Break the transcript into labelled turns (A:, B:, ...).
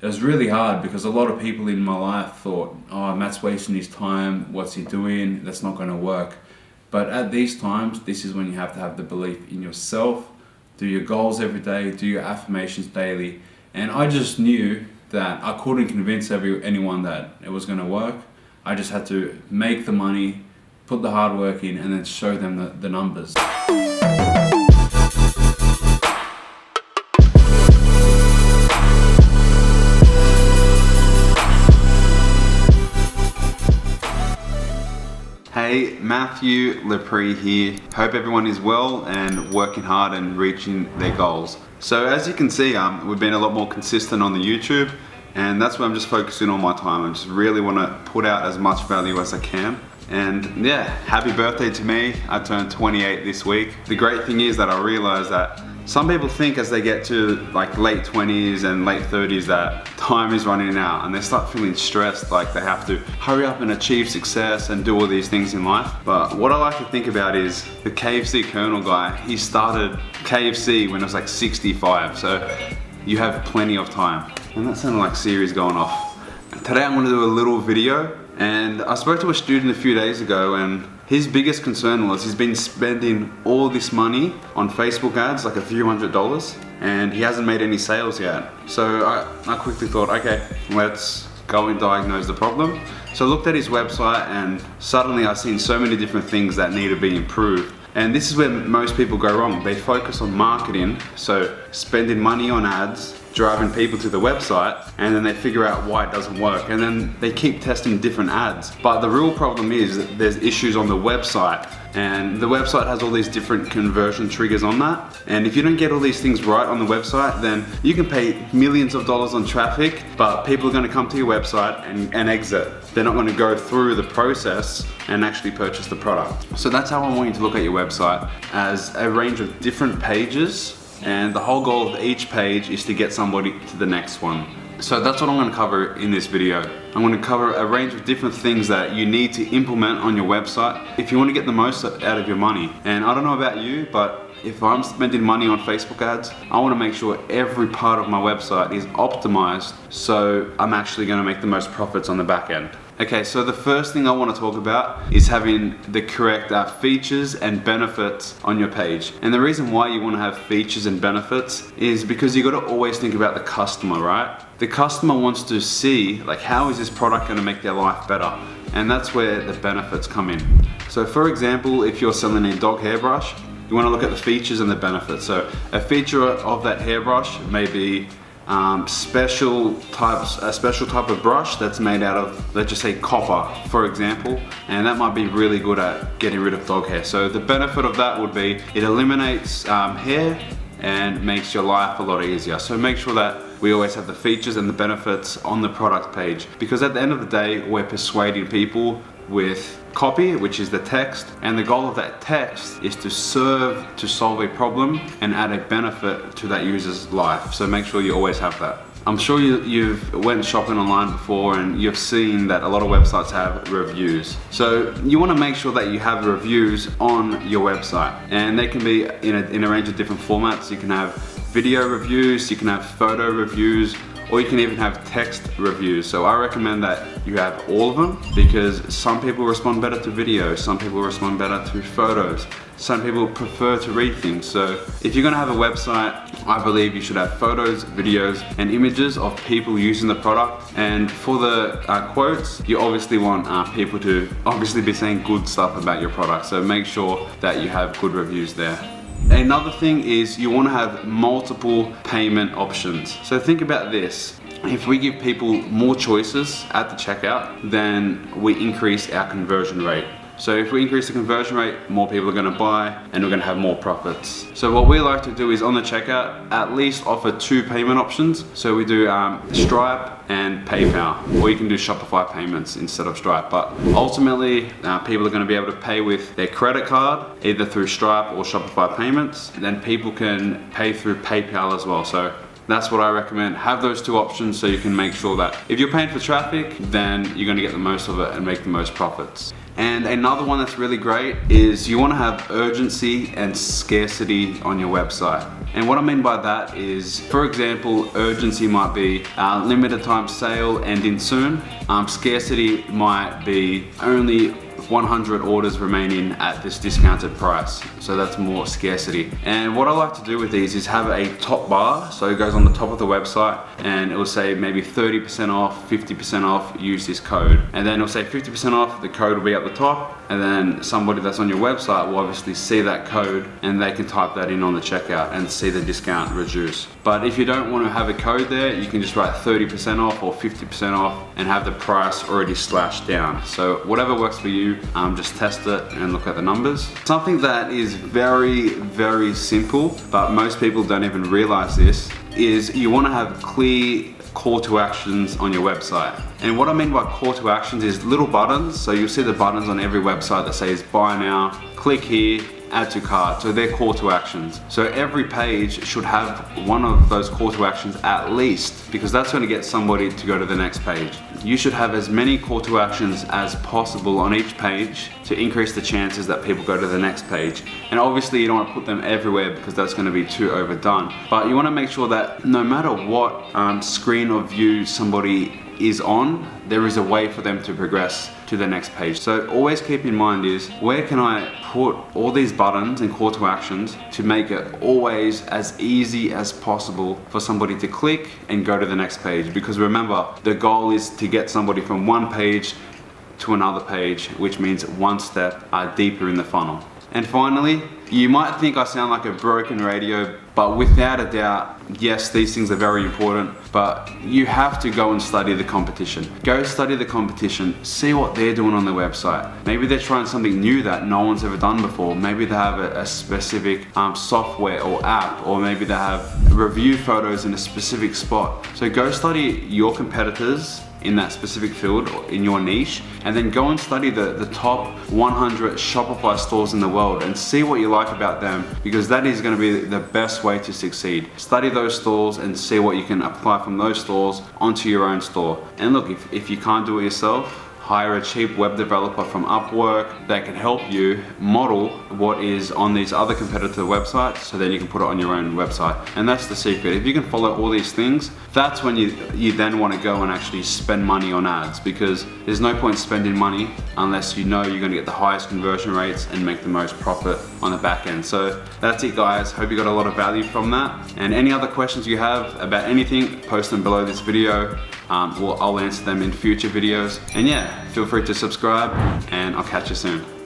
A: it was really hard because a lot of people in my life thought, oh, Matt's wasting his time, what's he doing, that's not going to work. But at these times, this is when you have to have the belief in yourself, do your goals every day, do your affirmations daily. And I just knew that I couldn't convince anyone that it was going to work. I just had to make the money, put the hard work in, and then show them the numbers.
B: Hey, Matthew Lepre here. Hope everyone is well and working hard and reaching their goals. So as you can see, we've been a lot more consistent on the YouTube, and that's where I'm just focusing all my time. I just really want to put out as much value as I can. And yeah, happy birthday to me. I turned 28 this week. The great thing is that I realized that some people think as they get to like late 20s and late 30s that time is running out, and they start feeling stressed, like they have to hurry up and achieve success and do all these things in life. But what I like to think about is the KFC Colonel guy. He started KFC when it was like 65, so you have plenty of time. And that sounded like Siri's going off. Today I'm going to do a little video, and I spoke to a student a few days ago, and his biggest concern was he's been spending all this money on Facebook ads, like a few $100s, and he hasn't made any sales yet. So I quickly thought, okay, let's go and diagnose the problem. So I looked at his website, and suddenly I've seen so many different things that need to be improved. And this is where most people go wrong. They focus on marketing, so spending money on ads, driving people to the website, and then they figure out why it doesn't work, and then they keep testing different ads. But the real problem is that there's issues on the website, and the website has all these different conversion triggers on that. And if you don't get all these things right on the website, then you can pay millions of dollars on traffic, but people are going to come to your website and exit. They're not going to go through the process and actually purchase the product. So that's how I want you to look at your website, as a range of different pages, and the whole goal of each page is to get somebody to the next one. So that's what I'm going to cover in this video. I'm going to cover a range of different things that you need to implement on your website if you want to get the most out of your money. And I don't know about you, but if I'm spending money on Facebook ads, I want to make sure every part of my website is optimized so I'm actually going to make the most profits on the back end. Okay, so the first thing I want to talk about is having the correct features and benefits on your page. And the reason why you want to have features and benefits is because you got to always think about the customer, right? The customer wants to see, like, how is this product going to make their life better? And that's where the benefits come in. So for example, if you're selling a dog hairbrush, you want to look at the features and the benefits. So a feature of that hairbrush may be a special type of brush that's made out of, let's just say, copper, for example, and that might be really good at getting rid of dog hair. So the benefit of that would be it eliminates hair and makes your life a lot easier. So make sure that we always have the features and the benefits on the product page, because at the end of the day, we're persuading people with copy, which is the text, and the goal of that text is to serve to solve a problem and add a benefit to that user's life. So make sure you always have that. I'm sure you've went shopping online before, and you've seen that a lot of websites have reviews. So you want to make sure that you have reviews on your website, and they can be in a range of different formats. You can have video reviews, you can have photo reviews, or you can even have text reviews. So I recommend that you have all of them, because some people respond better to video, some people respond better to photos, some people prefer to read things. So if you're gonna have a website, I believe you should have photos, videos, and images of people using the product. And for the quotes, you obviously want people to obviously be saying good stuff about your product. So make sure that you have good reviews there. Another thing is you want to have multiple payment options. So think about this. If we give people more choices at the checkout, then we increase our conversion rate. So if we increase the conversion rate, more people are going to buy, and we're going to have more profits. So what we like to do is on the checkout, at least offer 2 payment options. So we do Stripe and PayPal, or you can do Shopify payments instead of Stripe. But ultimately, people are going to be able to pay with their credit card, either through Stripe or Shopify payments. And then people can pay through PayPal as well. So that's what I recommend. Have those 2 options so you can make sure that if you're paying for traffic, then you're going to get the most of it and make the most profits. And another one that's really great is you want to have urgency and scarcity on your website. And what I mean by that is, for example, urgency might be limited time sale ending soon. Scarcity might be only 100 orders remaining at this discounted price. So that's more scarcity. And what I like to do with these is have a top bar. So it goes on the top of the website and it will say maybe 30% off, 50% off, use this code. And then it'll say 50% off, the code will be at the top. And then somebody that's on your website will obviously see that code and they can type that in on the checkout and see the discount reduce. But if you don't want to have a code there, you can just write 30% off or 50% off and have the price already slashed down. So whatever works for you, just test it and look at the numbers. Something that is very, very simple, but most people don't even realize this, is you want to have clear call to actions on your website. And what I mean by call to actions is little buttons. So you'll see the buttons on every website that says buy now, click here, add to cart. So they're call to actions. So every page should have one of those call to actions at least, because that's going to get somebody to go to the next page. You should have as many call to actions as possible on each page to increase the chances that people go to the next page. And obviously you don't want to put them everywhere because that's going to be too overdone. But you want to make sure that no matter what screen or view somebody is on, there is a way for them to progress to the next page. So always keep in mind is, where can I put all these buttons and call to actions to make it always as easy as possible for somebody to click and go to the next page? Because remember, the goal is to get somebody from one page to another page, which means one step deeper in the funnel. And finally, you might think I sound like a broken radio, but without a doubt, yes, these things are very important, but you have to go and study the competition. Go study the competition, see what they're doing on their website. Maybe they're trying something new that no one's ever done before. Maybe they have a specific software or app, or maybe they have review photos in a specific spot. So go study your competitors in that specific field or in your niche, and then go and study the top 100 Shopify stores in the world and see what you like about them, because that is going to be the best way to succeed. Study those stores and see what you can apply from those stores onto your own store. And look, if you can't do it yourself, hire a cheap web developer from Upwork that can help you model what is on these other competitor websites, so then you can put it on your own website. And that's the secret. If you can follow all these things, that's when you then want to go and actually spend money on ads, because there's no point spending money unless you know you're going to get the highest conversion rates and make the most profit on the back end. So that's it, guys. Hope you got a lot of value from that. And any other questions you have about anything, post them below this video. I'll answer them in future videos. And yeah, feel free to subscribe, and I'll catch you soon.